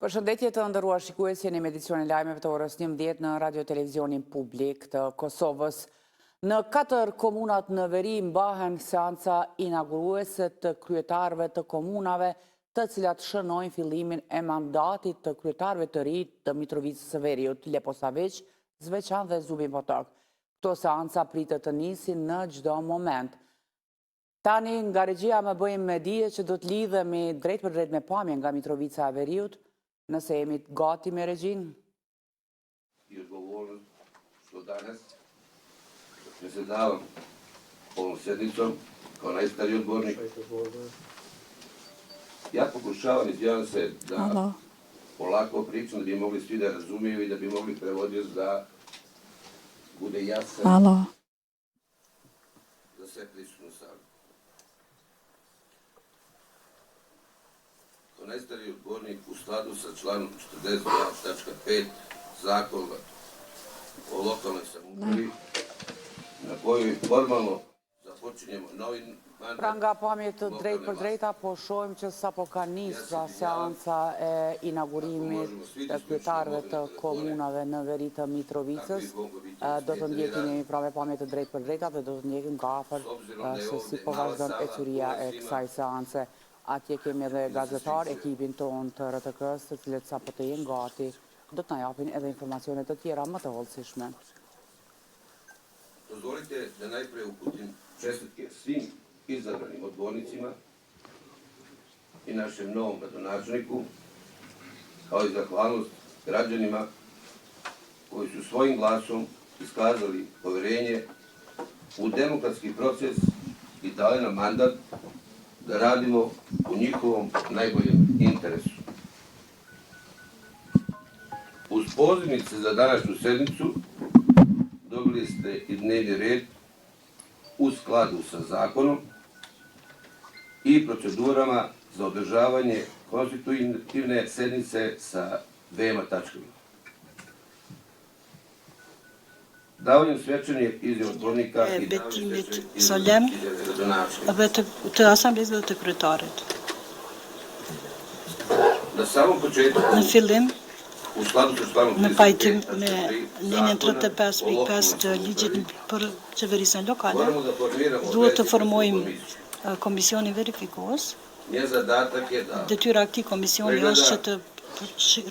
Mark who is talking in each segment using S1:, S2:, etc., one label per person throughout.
S1: Përshëndetje të nderuar shikues, jeni me edicionin e lajmeve të orës 11 në Radio-Televizionin Publik të Kosovës. Në 4 komunat në veri mbahen seanca inauguruese të kryetarëve të komunave, të cilat shënojnë fillimin e mandatit të kryetarëve të ri të Mitrovicës së Veriut, Leposavić, Zveçan dhe Zubi Potok. Këto seanca pritet të nisin në çdo moment. Tani nga regjia më bëjmë me dije që do të lidhemi drejt për drejt me pamjen nga Mitrovica e Veriut, nëse jemi gati me regjin.
S2: I odgovorën što danas predsjedavam ovom sjednicom kao najstariji odbornik. Ja pokušavam, izjavam se, da polako pričam, da bi mogli svi da razumiju i da bi mogli prevoditi da bude jasan za sve prisutnu sali. Kao najstariji odbornik u skladu sa članom 42.5 Zakona o lokalnoj samoupravi, na kojoj formalno započinjemo novi mandat.
S1: Pra nga pamjet të drejt për drejta, po shohim që sapo ka nisur seanca e inaugurimit të kryetarëve të komunave në veri të Mitrovicës. Do të ndjekim jemi pra me pamjet të drejt për drejta dhe do të ndjekim nga afër se si po vazhdon ecuria e kësaj seance. Atje kemi edhe gazetar, ekipin tonë të RTK-s, të cilët sapo të jenë gati, do të na japin edhe informacione të tjera më të hollësishme.
S2: Dozvolite da najpre uputim čestitke svim izabranim odbornicima i našem novom gradonačelniku, kao i zahvalnost građanima koji su svojim glasom iskazali poverenje u demokratski proces i dali nam mandat da radimo u njihovom najboljem interesu. Uz pozivnice za današnju sednicu dobili ste i dnevni red u skladu sa zakonom i procedurama za održavanje konstitutivne sednice sa dvema tačkama. Davanjem svečanih izjava odbornika i davanjem svečanih izjava gradonačelnika.
S3: Të asamblesë dhe të kryetarit.
S2: Na samom početku,
S3: Në fillim,
S2: u skladu sa članom
S3: në pajtim me linjën 35.5 të ligjit për qeverisjen lokale, duhet të formojmë komisionin verifikues.
S2: njen zadatak je da
S3: Detyra e këtij komisioni është që të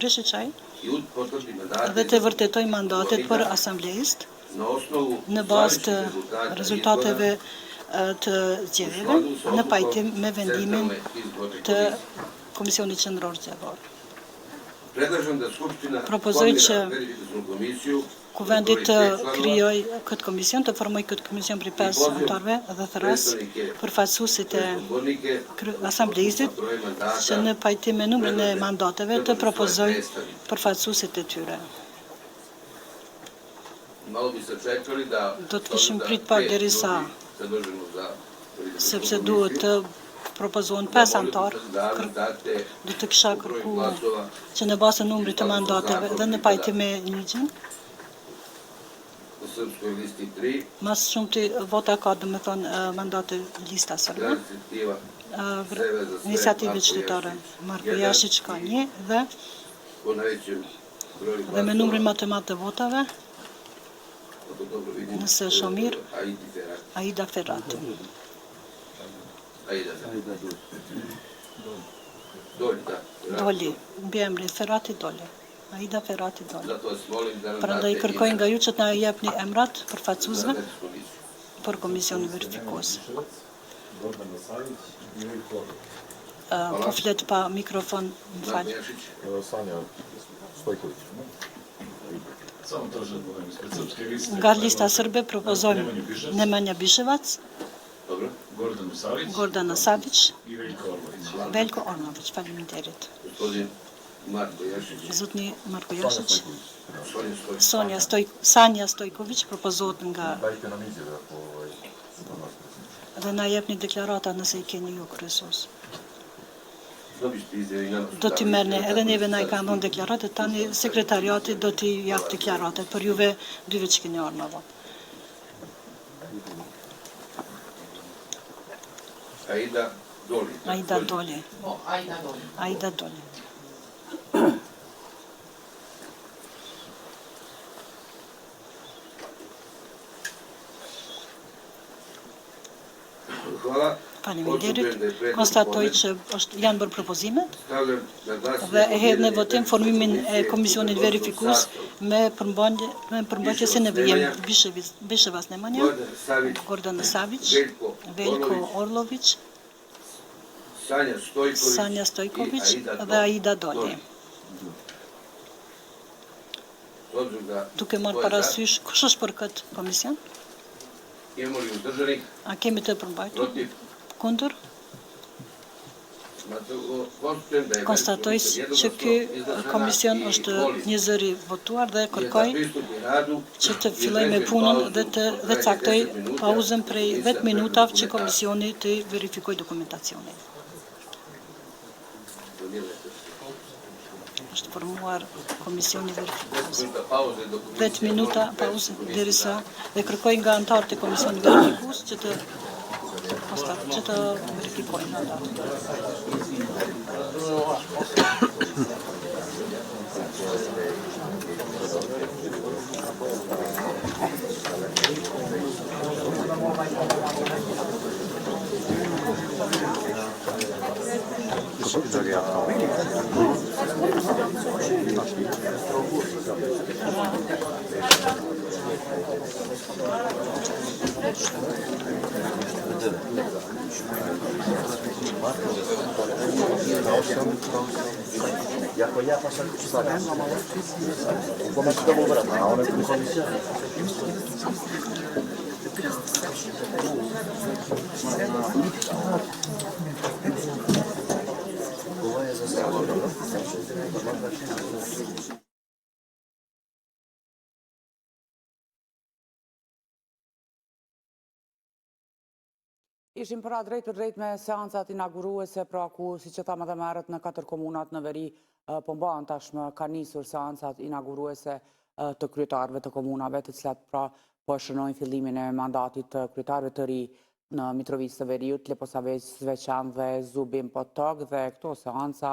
S3: rishqeqaj
S2: i potvrdi mandate
S3: dhe të vërtetoj mandatet për asamblesë
S2: na osnovu
S3: në bazë të rezultateve të zgjedhjeve në pajtim me vendimin të Komisionit Qendror Zgjedhor.
S2: Predlažem da Skupština
S3: Propozoj që
S2: verifikacionu komisiju
S3: Kuvendi të krijoj këtë komision, të formoj këtë komision për 5 anëtarëve dhe thërras përfaqësuesit e asamblezit që në pajtim me numrin e mandateve të propozoj përfaqësuesit e tyre.
S2: Malo bi se čekali da
S3: Do të kishim prit pak derisa,
S2: predložimo za
S3: sepse duhet të propozohen 5 anëtarë, do të kisha kërku që në bazë të numrit të mandateve dhe në pajtim me ligjin,
S2: u srpskoj listi 3,
S3: mas shumti vota ka, do me thonë, mandate lista sërbe,
S2: inicijativa
S3: iniciative qytetare Marko Jashić ka 1 dhe
S2: po najvećem broju
S3: me numrin më të madh të votave,
S2: ako dobro vidim,
S3: nëse shoh mirë,
S2: Aidi Ferrati.
S3: Aida Ferrati.
S2: Doli, da.
S3: Doli, mbi emrin Ferrati Doli. Aida Ferrati Doli.
S2: Zato vas molim da nam
S3: Prandaj kërkoj nga ju që të na jepni emrat përfaqësuesve
S2: komisiju.
S3: për komisionin verifikues. Po flet pa mikrofon, më fal.
S4: Sanja Stojković.
S5: Samo to želim povem, ispred srpske liste.
S3: Nga lista srbe propozojmë Nemanja Biševac,
S2: Dobro.
S3: Gordana Savić,
S5: I Veljko Orlović.
S3: Veljko Orlović. Faleminderit.
S2: Gospodin Marko Jašić.
S3: Zotni Marko Jashić,
S2: Sonja Stojković.
S3: Sanja Stojković propozohet nga
S4: Dajte nam izjave ako
S3: dhe na jepni deklarata nëse i keni ju kryesues.
S2: Dobiste izjave i nama su
S3: Do t'i
S2: dali
S3: merrni,
S2: izjave.
S3: edhe neve na i kanë dhënë deklaratet, tani sekretariati do t'i jap deklaratet për juve dyve që keni ardhur në votë.
S2: Aida Doli.
S3: Aida Doli.
S1: Aida Doli.
S3: Aida Doli. Faleminderit. Konstatoj që janë bërë propozime dhe e hedh në votim formimin e komisionit verifikues me përmbajtjesin e vëjem Bishevas Nemanja, Gordana Savić, Veljko Orlović, Sanja Stojković dhe Aida Doli. Duke marrë parasysh, kush është për këtë komision? A kemi të përmbajtur? Kundër? Konstatoj që ky komision është një zëri votuar dhe kërkoj që të filloj me punën dhe të caktoj pauzën prej 10 minutave që komisioni të verifikoj dokumentacionin. Është formuar komisioni verifikues. 10 minuta pauzë derisa dhe kërkoj nga anëtarët e komisionit verifikues që të verifikojnë ata.
S6: Ja pasam sada. Come si devo lavorare? Ma ora in commissione.
S1: Ishim pra drejt për drejt me seancat inauguruese, pra ku, si që thamë edhe merët në 4 komunat në veri, po mbahen tashmë ka nisur seancat inauguruese të kryetarëve të komunave, të cilat pra po shënojnë fillimin e mandatit të kryetarëve të ri në Mitrovicë të Veriut, Leposaveç, Sveçan dhe Zubin Potok, dhe këto seanca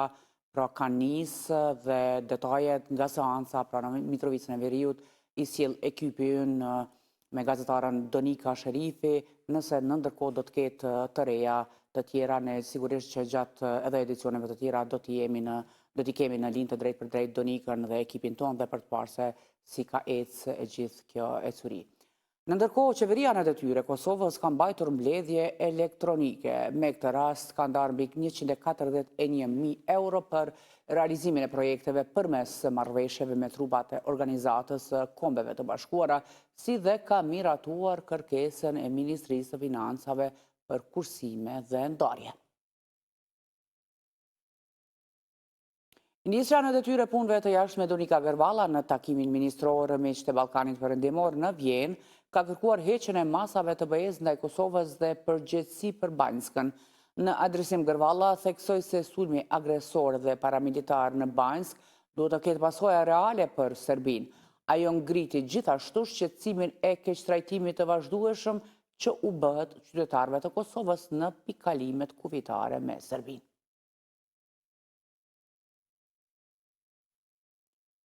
S1: pra kanë nisë dhe detajet nga seanca pra në Mitrovicën e Veriut i sjell ekipi ynë me gazetarën Donika Sherifi, nëse në ndërkohë do të ketë të reja të tjera, ne sigurisht që gjatë edhe edicioneve të tjera do t'i kemi në linjë të drejt për drejt Donikën dhe ekipin tonë dhe për të parë se si ka ecë e gjithë kjo ecuri. Në ndërkohë, qeveria në detyre Kosovës ka mbajtur mbledhje elektronike. Me këtë rast ka ndarë mbi 141.000 euro për realizimin e projekteve përmes marrëveshjeve me trupat e organizatës Kombeve të Bashkuara, si dhe ka miratuar kërkesën e Ministrisë të Financave për kursime dhe ndarje. Ministra në detyre punëve të jashtme Donika Gërvalla në takimin ministror me Miqtë e Ballkanit Perëndimor në Vjenë ka kërkuar heqjen e masave të BE-s ndaj Kosovës dhe përgjegjësi për Banjskën. Në adresim Gërvalla theksoi se sulmi agresor dhe paramilitar në Banjsk duhet të ketë pasoja reale për Serbinë. Ajo ngriti gjithashtu shqetësimin e keqtrajtimit të vazhdueshëm që u bëhet qytetarëve të Kosovës në pikalimet kufitare me Serbinë.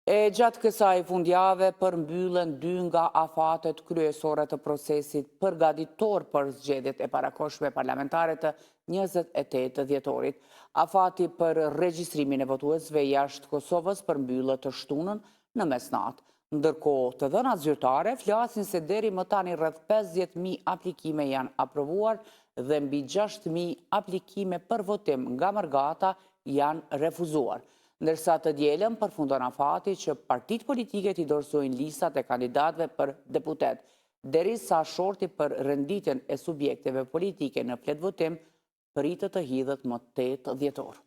S1: E gjatë kësaj fundjave përmbyllen 2 nga afatet kryesore të procesit përgatitor për zgjedhjet e parakohshme parlamentare të 28 dhjetorit. Afati për regjistrimin e votuesve jashtë Kosovës përmbyllet të shtunën në mesnatë. Ndërkohë, të dhënat zyrtare flasin se deri më tani rreth 50.000 aplikime janë aprovuar dhe mbi 6.000 aplikime për votim nga Mërgata janë refuzuar. Ndërsa të dielën përfundon afati që partitë politike t'i dorësojnë listat e kandidatëve për deputet, derisa shorti për renditjen e subjekteve politike në fletvotim pritet të hidhet më 8 dhjetor.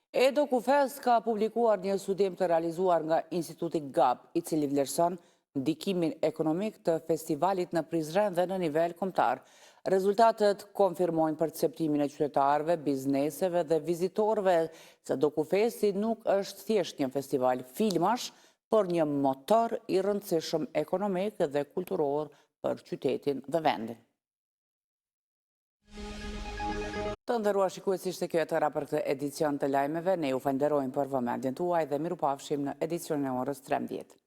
S1: Edo Kufes ka publikuar një studim të realizuar nga Instituti GAP, i cili vlerëson ndikimin ekonomik të festivalit në Prizren dhe në nivel kombëtar. Rezultatet konfirmojnë perceptimin e qytetarëve, bizneseve dhe vizitorëve se Do Kufesi nuk është thjesht një festival filmash, por një motor i rëndësishëm ekonomik dhe kulturor për qytetin dhe vendin. Të nderuar shikues, ishte kjo e tëra për këtë edicion të lajmeve. Ne ju falenderojmë për vëmendjen tuaj dhe mirupafshim në edicionin e orës 13.